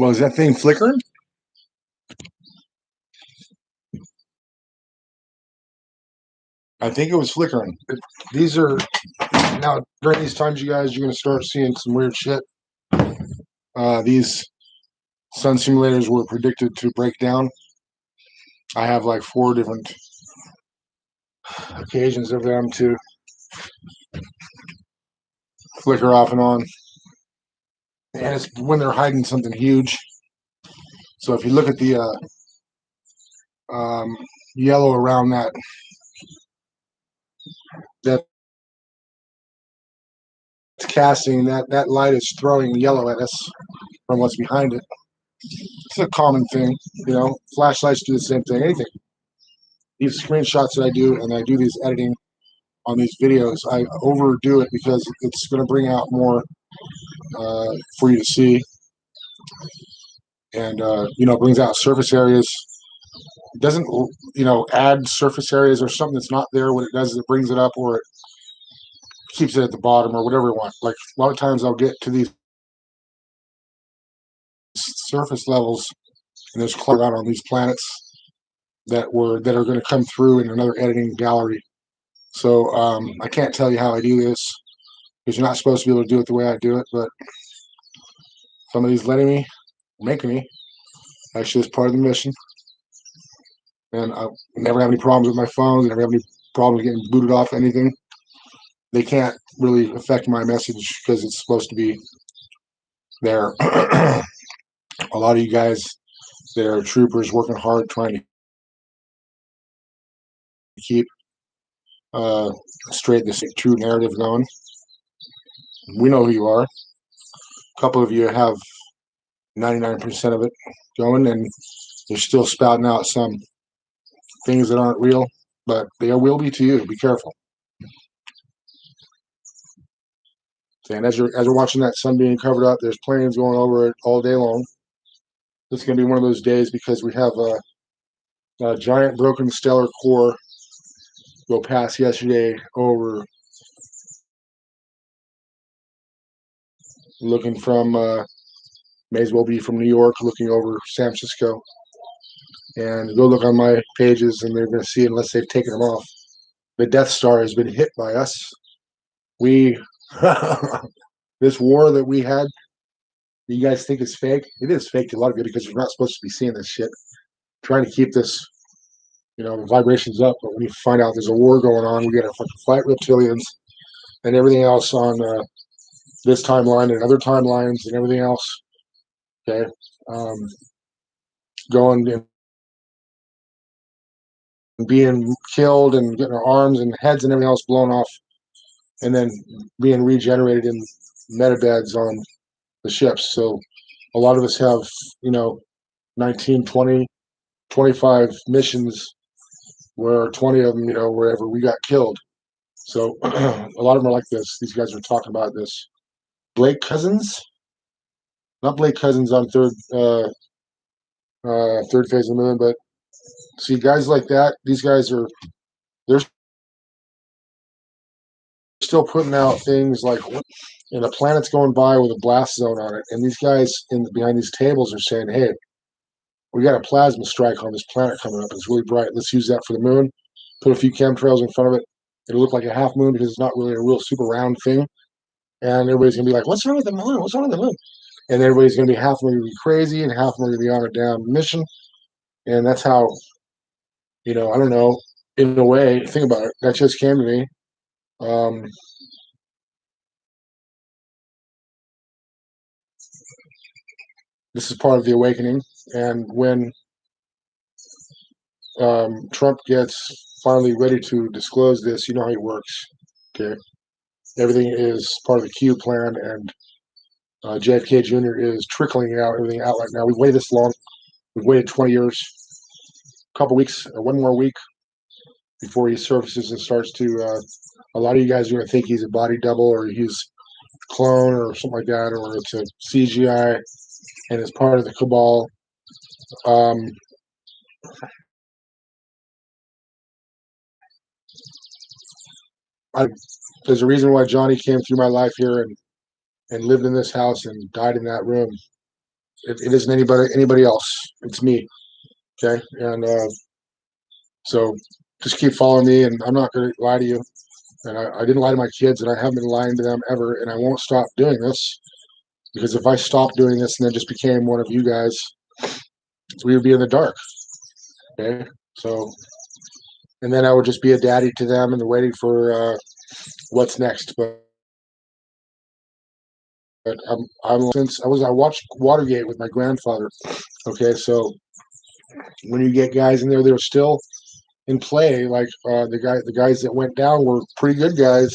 Well, is that thing flickering? I think it was flickering. These are now during these times, you guys, you're going to start seeing some weird shit. These sun simulators were predicted to break down. I have like 4 different occasions of them to flicker off and on, and it's when they're hiding something huge. So if you look at the yellow around that casting, that light is throwing yellow at us from what's behind it. It's a common thing, Flashlights do the same thing. Anything. These screenshots that I do, and I do these editing on these videos, I overdo it because it's going to bring out more for you to see, and brings out surface areas. It doesn't add surface areas or something that's not there. What it does is it brings it up, or it keeps it at the bottom, or whatever it wants. Like a lot of times I'll get to these surface levels, and there's cloud out on these planets that are going to come through in another editing gallery. So I can't tell you how I do this, because you're not supposed to be able to do it the way I do it, but somebody's making me. Actually, it's part of the mission. And I never have any problems with my phone. I never have any problems getting booted off anything. They can't really affect my message because it's supposed to be there. A lot of you guys that are troopers working hard trying to keep straight this true narrative going. We know who you are. A couple of you have 99% of it going, and they're still spouting out some things that aren't real, but they will be to you. Be careful. And as you're watching that sun being covered up, there's planes going over it all day long. This is going to be one of those days because we have a giant broken stellar core go past yesterday over, looking from may as well be from New York, looking over San Francisco. And go look on my pages, and they're going to see, unless they've taken them off, the Death Star has been hit by us. We this war that we had, you guys think it's fake? It is fake to a lot of you because you're not supposed to be seeing this shit. Trying to keep this, the vibrations up, but when you find out there's a war going on, we got to fucking fight reptilians and everything else on this timeline and other timelines and everything else. Okay, going and being killed and getting our arms and heads and everything else blown off, and then being regenerated in metabeds on the ships. So a lot of us have, 19, 20, 25 missions where 20 of them, wherever we got killed. So a lot of them are like this. These guys are talking about this. Blake Cousins, not Blake Cousins on third phase of the moon, but see, guys like that, these guys they're still putting out things like, and a planet's going by with a blast zone on it, and these guys behind these tables are saying, hey, we got a plasma strike on this planet coming up. It's really bright. Let's use that for the moon. Put a few chemtrails in front of it. It'll look like a half moon because it's not really a real super round thing. And everybody's going to be like, what's wrong with the moon? What's wrong with the moon? And everybody's going to be half of them going to be crazy and half of them are going to be on a damn mission. And that's how, I don't know, in a way, think about it. That just came to me. This is part of the awakening. And when Trump gets finally ready to disclose this, you know how he works. Okay. Everything is part of the Q plan, and JFK Jr. is trickling everything out right now. We've waited this long. We've waited 20 years, a couple weeks, or one more week before he surfaces and starts to. A lot of you guys are going to think he's a body double or he's a clone or something like that, or it's a CGI and it's part of the cabal. There's a reason why Johnny came through my life here and lived in this house and died in that room. It isn't anybody else. It's me. Okay, and so just keep following me, and I'm not going to lie to you. And I didn't lie to my kids, and I haven't been lying to them ever, and I won't stop doing this because if I stopped doing this and then just became one of you guys, we would be in the dark. Okay, so and then I would just be a daddy to them, and they're waiting for what's next. But I'm since I watched Watergate with my grandfather. Okay, so when you get guys in there, they're still in play. Like the guys that went down were pretty good guys,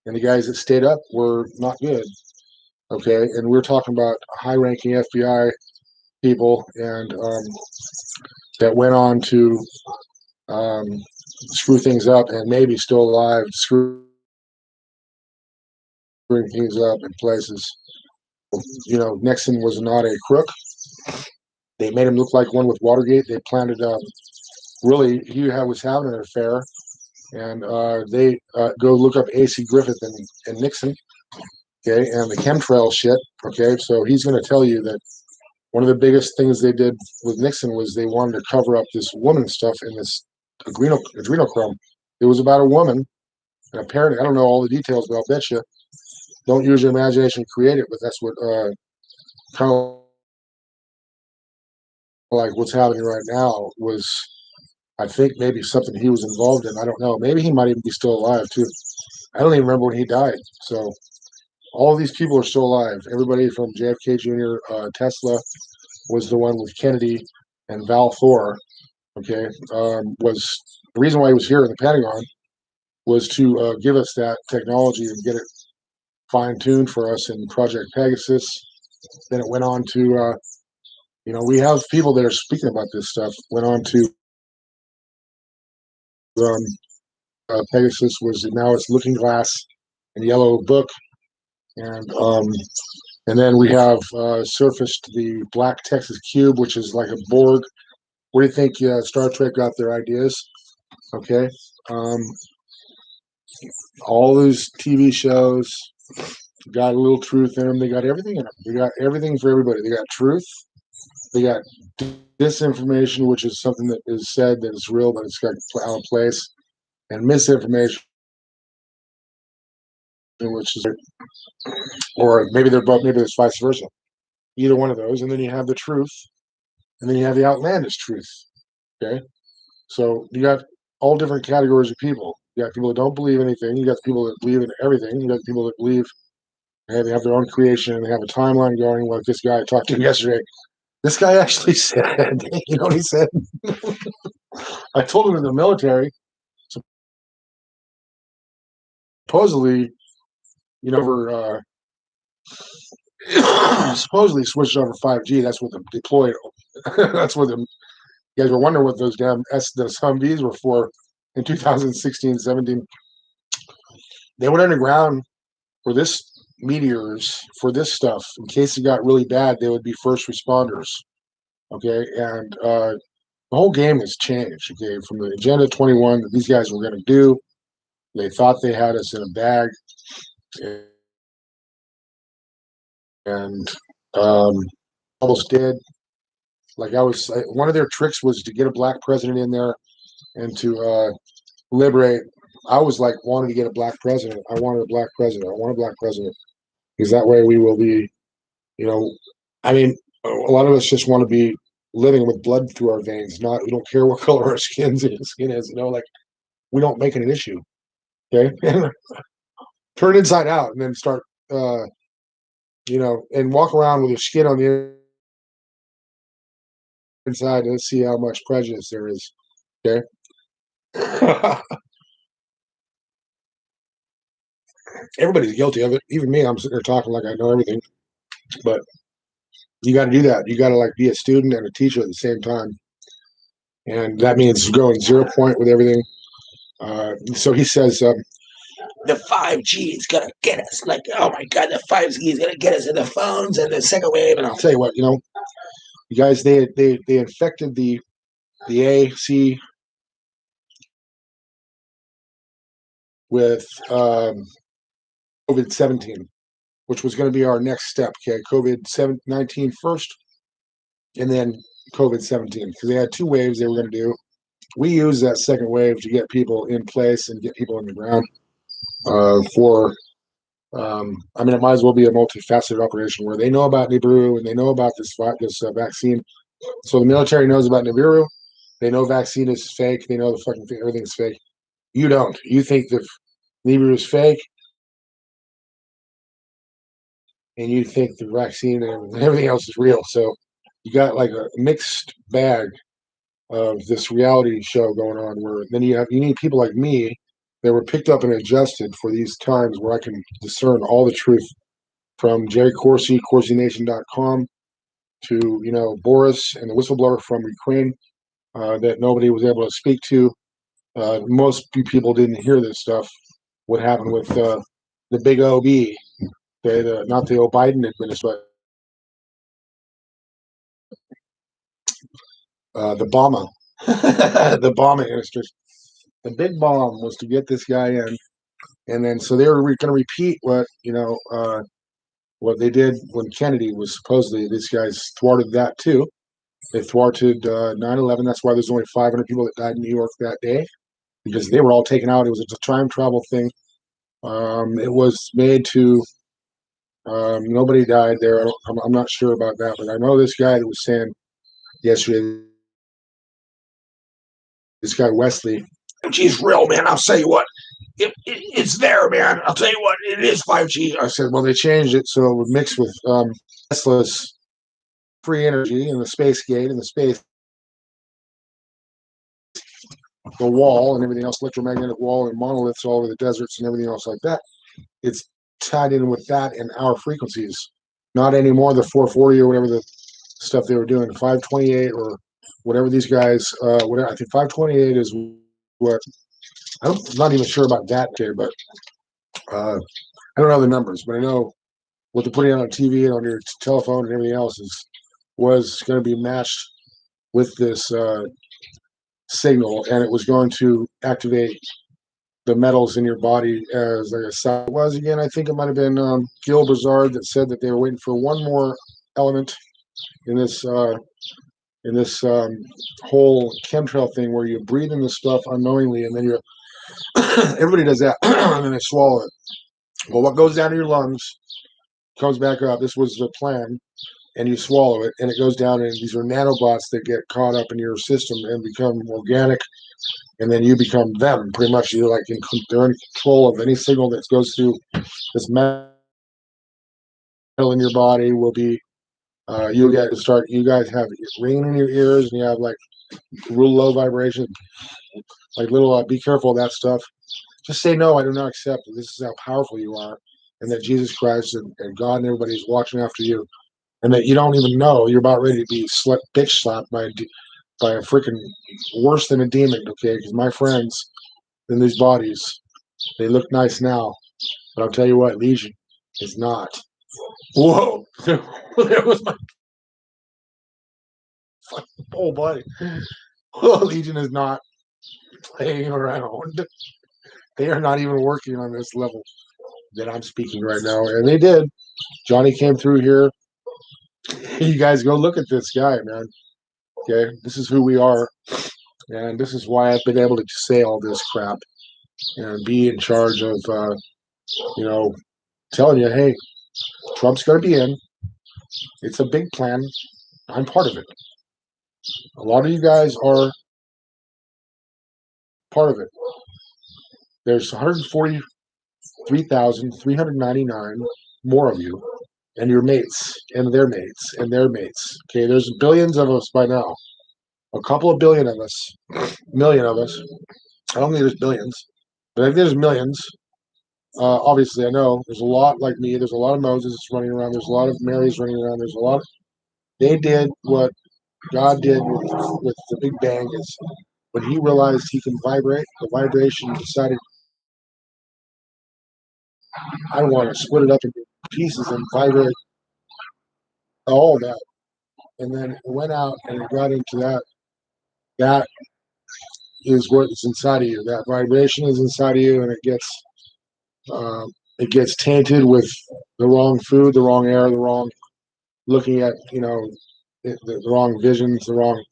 and the guys that stayed up were not good. Okay, and we're talking about high-ranking FBI people, and that went on to um, screw things up, and maybe still alive, screwing things up in places. Nixon was not a crook. They made him look like one with Watergate. They planted really was having an affair, and they go look up A.C. Griffith and Nixon, okay, and the chemtrail shit, okay. So he's going to tell you that one of the biggest things they did with Nixon was they wanted to cover up this woman stuff in this adrenochrome. It was about a woman, and apparently I don't know all the details, but I'll bet you don't use your imagination, create it. But that's what kind of like what's happening right now was I think maybe something he was involved in. I don't know. Maybe he might even be still alive too. I don't even remember when he died. So all of these people are still alive. Everybody from JFK Jr., Tesla was the one with Kennedy, and Val Thor. Okay, was the reason why he was here in the Pentagon was to give us that technology and get it fine tuned for us in Project Pegasus. Then it went on to, we have people that are speaking about this stuff. Went on to um, Pegasus was now it's Looking Glass and Yellow Book, and then we have surfaced the Black Texas Cube, which is like a Borg. Where do you think Star Trek got their ideas? Okay, um, all those TV shows got a little truth in them. They got everything in them. They got everything for everybody. They got truth. They got disinformation, which is something that is said that is real, but it's got out of place, and misinformation, which is, or maybe they're both. Maybe it's vice versa. Either one of those, and then you have the truth, and then you have the outlandish truth. Okay, so you got all different categories of people. You got people that don't believe anything. You got people that believe in everything. You got people that believe and they have their own creation and they have a timeline going. Like this guy I talked to yesterday. This guy actually said, you know what he said? I told him in the military, supposedly, over supposedly switched over 5G. That's what the deployed. That's what the you guys were wondering what those damn the Humvees were for in 2016, 17. They went underground for this meteors, for this stuff. In case it got really bad, they would be first responders. Okay, and the whole game has changed. Okay, from the Agenda 21 that these guys were going to do, they thought they had us in a bag, and almost did. Like one of their tricks was to get a black president in there and to liberate. I was like wanting to get a black president. I wanted a black president. I want a black president because that way we will be, you know, I mean, a lot of us just want to be living with blood through our veins. Not we don't care what color our skin is. Like we don't make it an issue. Okay, turn inside out and then start, and walk around with your skin on the inside. And let's see how much prejudice there is. Okay. Everybody's guilty of it. Even me, I'm sitting there talking like I know everything. But you got to do that. You got to like be a student and a teacher at the same time, and that means going 0 point with everything. So he says, the 5G is gonna get us. Like, oh my god, the 5G is gonna get us in the phones and the second wave. And I'll tell you what, you guys, they infected the AC with COVID-17, which was going to be our next step. Okay, COVID-19 first, and then COVID-17, because they had two waves they were going to do. We used that second wave to get people in place and get people on the ground. I mean, it might as well be a multifaceted operation where they know about Nibiru and they know about this vaccine. So the military knows about Nibiru. They know vaccine is fake. They know the fucking thing, everything's fake. You don't. You think the Nibiru is fake, and you think the vaccine and everything else is real. So you got like a mixed bag of this reality show going on. Where then you need people like me that were picked up and adjusted for these times where I can discern all the truth from Jerry Corsi, CorsiNation.com, to Boris and the whistleblower from Ukraine that nobody was able to speak to. Most people didn't hear this stuff. What happened with the big OB, not the Biden administration, but the Obama, the Obama administration. The big bomb was to get this guy in, and then so they were going to repeat what they did when Kennedy was supposedly. These guys thwarted that too. They thwarted 9/11. That's why there's only 500 people that died in New York that day, because they were all taken out. It was a time travel thing. It was made to. Nobody died there. I'm not sure about that, but I know this guy that was saying yesterday. This guy Wesley. 5G's real, man. I'll tell you what. It's there, man. I'll tell you what. It is 5G. I said, well, they changed it so it would mix with Tesla's free energy and the space gate and the space, the wall and everything else, electromagnetic wall and monoliths all over the deserts and everything else like that. It's tied in with that and our frequencies. Not anymore the 440 or whatever the stuff they were doing, 528 or whatever these guys. Whatever I think 528 is what. I'm not even sure about that, okay, but I don't know the numbers, but I know what they're putting on TV and on your telephone and everything else was going to be matched with this signal, and it was going to activate the metals in your body as like a side was again. I think it might have been Gil Bazard that said that they were waiting for one more element in this whole chemtrail thing where you breathe in the stuff unknowingly, and then you're everybody does that, and then they swallow it. Well, what goes down to your lungs comes back up. This was the plan, and you swallow it, and it goes down, and these are nanobots that get caught up in your system and become organic, and then you become them. Pretty much, you're like they're in control of any signal that goes through this metal in your body. Will be you get to start. You guys have ringing in your ears, and you have like real low vibration, like little. Be careful of that stuff. Just say no. I do not accept it. This is how powerful you are, and that Jesus Christ and God and everybody's watching after you, and that you don't even know you're about ready to be bitch slapped by a freaking worse than a demon. Okay, because my friends in these bodies, they look nice now, but I'll tell you what, Legion is not. Whoa, there was my whole body. Legion is not playing around. They are not even working on this level that I'm speaking right now, and they did. Johnny came through here. You guys go look at this guy, man. Okay, this is who we are, and this is why I've been able to say all this crap and be in charge of, telling you, hey, Trump's going to be in. It's a big plan. I'm part of it. A lot of you guys are part of it. There's 143,399 more of you, and your mates, and their mates, and their mates. Okay, there's billions of us by now. A couple of billion of us, million of us. I don't think there's billions, but I think there's millions. Obviously, I know there's a lot like me. There's a lot of Moses running around. There's a lot of Marys running around. There's a lot. They did what God did with the Big Bang. Is when He realized He can vibrate. The vibration decided, I want to split it up into pieces and vibrate all that. And then it went out and it got into that. That is what is inside of you. That vibration is inside of you, and uh, it gets tainted with the wrong food, the wrong air, the wrong looking at the wrong visions, the wrong.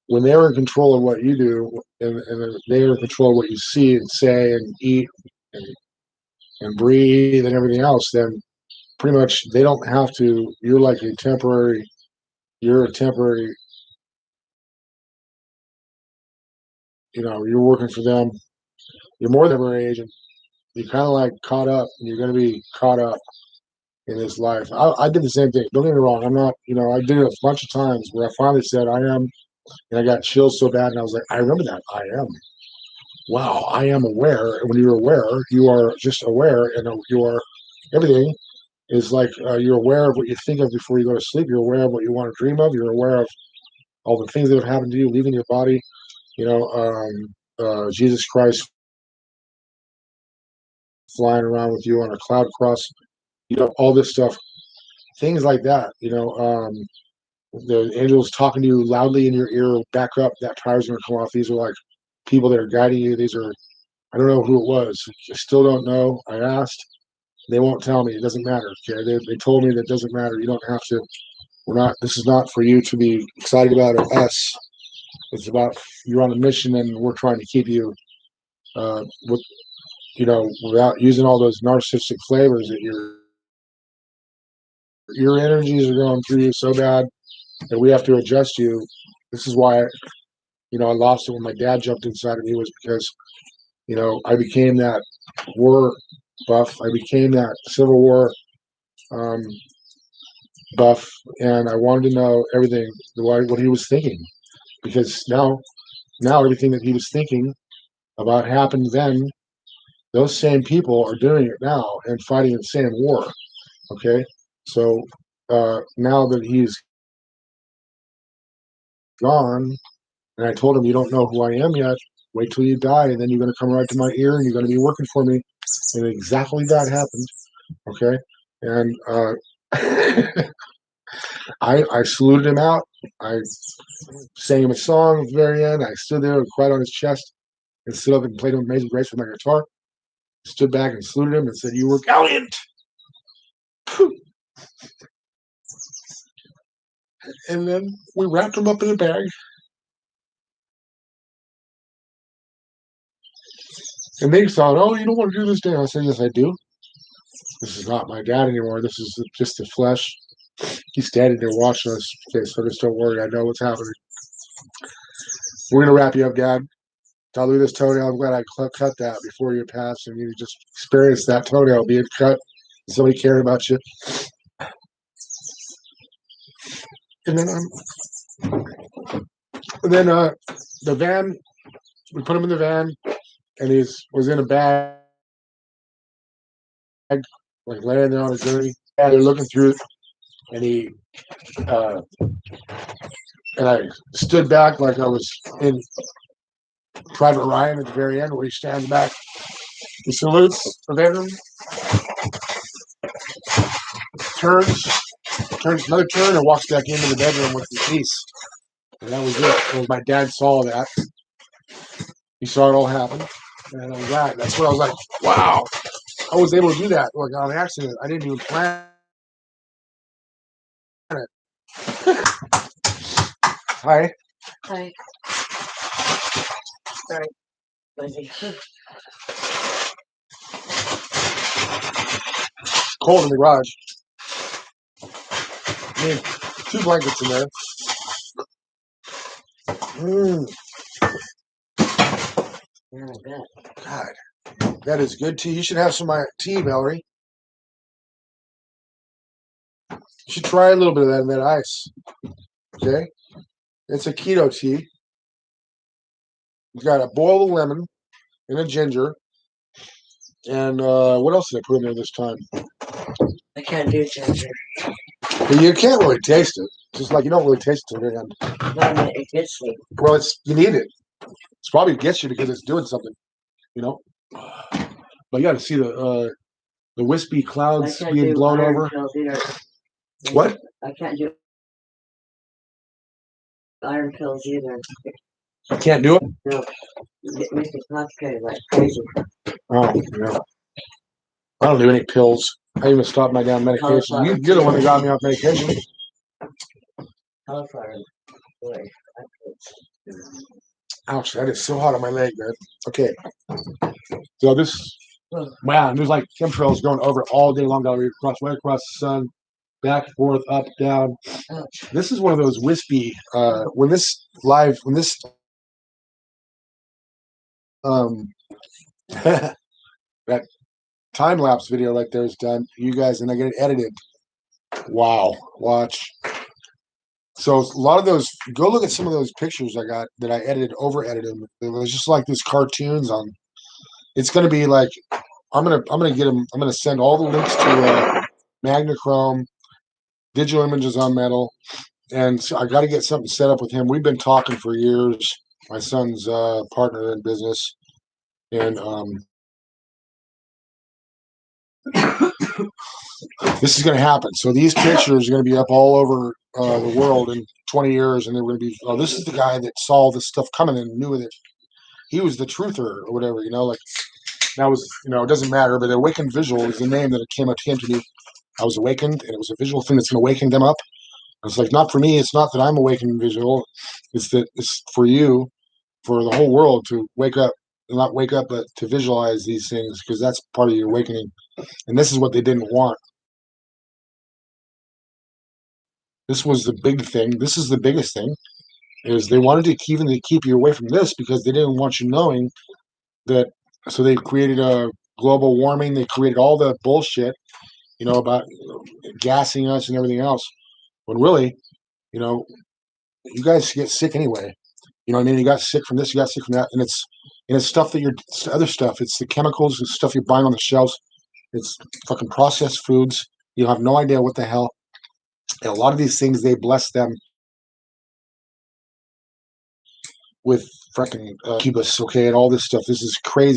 When they were in control of what you do, and they were in control of what you see and say and eat and, and breathe and everything else, then pretty much they don't have to. You're like a temporary. You're a temporary. You're working for them. You're more than a temporary agent. You're kind of like caught up, and you're going to be caught up in his life. I did the same thing. Don't get me wrong. I'm not. I did it a bunch of times where I finally said I am, and I got chills so bad, and I was like, I remember that. I am. Wow, I am aware. And when you're aware, you are just aware, and you are everything is like you're aware of what you think of before you go to sleep. You're aware of what you want to dream of. You're aware of all the things that have happened to you, leaving your body. Jesus Christ flying around with you on a cloud cross. All this stuff, things like that. The angels talking to you loudly in your ear. Back up, that tire's gonna come off. These are like people that are guiding you. These are I don't know who it was. I still don't know. I asked. They won't tell me. It doesn't matter. Okay, they told me that it doesn't matter. You don't have to. We're not. This is not for you to be excited about or us. It's about you're on a mission, and we're trying to keep you with without using all those narcissistic flavors that your energies are going through you so bad that we have to adjust you. This is why I lost it when my dad jumped inside of me, was because I became that war buff. I became that Civil War um, buff, and I wanted to know everything, what he was thinking, because now everything that he was thinking about happened then. Those same people are doing it now and fighting the same war. Okay, so now that he's gone, and I told him, you don't know who I am yet. Wait till you die, and then you're going to come right to my ear, and you're going to be working for me. And exactly that happened. Okay, and I saluted him out. I sang him a song at the very end. I stood there and cried on his chest and stood up and played him Amazing Grace with my guitar. Stood back and saluted him and said, "You were valiant." And then we wrapped him up in a bag. And they thought, "Oh, you don't want to do this day." I said, "Yes, I do. This is not my dad anymore. This is just the flesh. He's standing there watching us. Okay, so just don't worry. I know what's happening. We're going to wrap you up, Dad. I'll do this toenail. I'm glad I cut that before you passed, and you just experienced that toenail being cut. Somebody cared about you. And then the van. We put him in the van, and he was in a bag, like laying there on a gurney. And they're looking through it, and and I stood back like I was in Private Ryan at the very end, where he stands back, he salutes the veteran, turns another turn, and walks back into the bedroom with the piece. And that was it. And my dad saw that. He saw it all happen. And I was like, that's what I was like, wow, I was able to do that like on accident. I didn't even plan it. Hi. Hi. Sorry, Lizzie. Cold in the garage. I mean, 2 blankets in there. Yeah, I bet. God, that is good tea. You should have some of my tea, Valerie. You should try a little bit of that in that ice. Okay? It's a keto tea. It's got a boil of lemon and a ginger. And what else did I put in there this time? I can't do ginger. But you can't really taste it. Just like you don't really taste it till the end. No, I mean, it gets me. Well, you need it. It's probably gets you because it's doing something, you know. But you got to see the wispy clouds being blown over. What? I can't do iron pills either. You can't do it? No. It makes me constipated like crazy. Oh, yeah. I don't do any pills. I even stopped my damn medication. You're the one that got me off medication. cauliflower. Boy, Ouch, that is so hot on my leg, man. Okay. So this, Well, wow, and there's like chemtrails going over it all day long, right across the sun, back, forth, up, down. ouch. This is one of those wispy, when this, that time lapse video right there is done, you guys, and I get it edited. Wow, watch. So a lot of those, go look at some of those pictures I got that I edited, over edited. It was just like these cartoons on. It's going to be like, I'm gonna get them. I'm gonna send all the links to Magnachrome, digital images on metal, and so I got to get something set up with him. We've been talking for years. My son's partner in business, and this is going to happen. So these pictures are going to be up all over the world in 20 years, and they're going to be, oh, this is the guy that saw this stuff coming and knew that he was the truther or whatever, like that was, it doesn't matter, but Awakened Visual is the name that it came to me. I was awakened, and it was a visual thing that's going to awaken them up. It's like, not for me. It's not that I'm awakening visual. It's that it's for you, for the whole world to wake up, not wake up, but to visualize these things, because that's part of your awakening. And this is what they didn't want. This was the big thing. This is the biggest thing, is they wanted to keep you away from this because they didn't want you knowing that. So they created a global warming. They created all the bullshit, about gassing us and everything else. When really, you guys get sick anyway. You know what I mean? You got sick from this, you got sick from that, and it's stuff that it's other stuff. It's the chemicals, the stuff you're buying on the shelves. It's fucking processed foods. You have no idea what the hell. And a lot of these things, they bless them with freaking Cubus, okay, and all this stuff. This is crazy.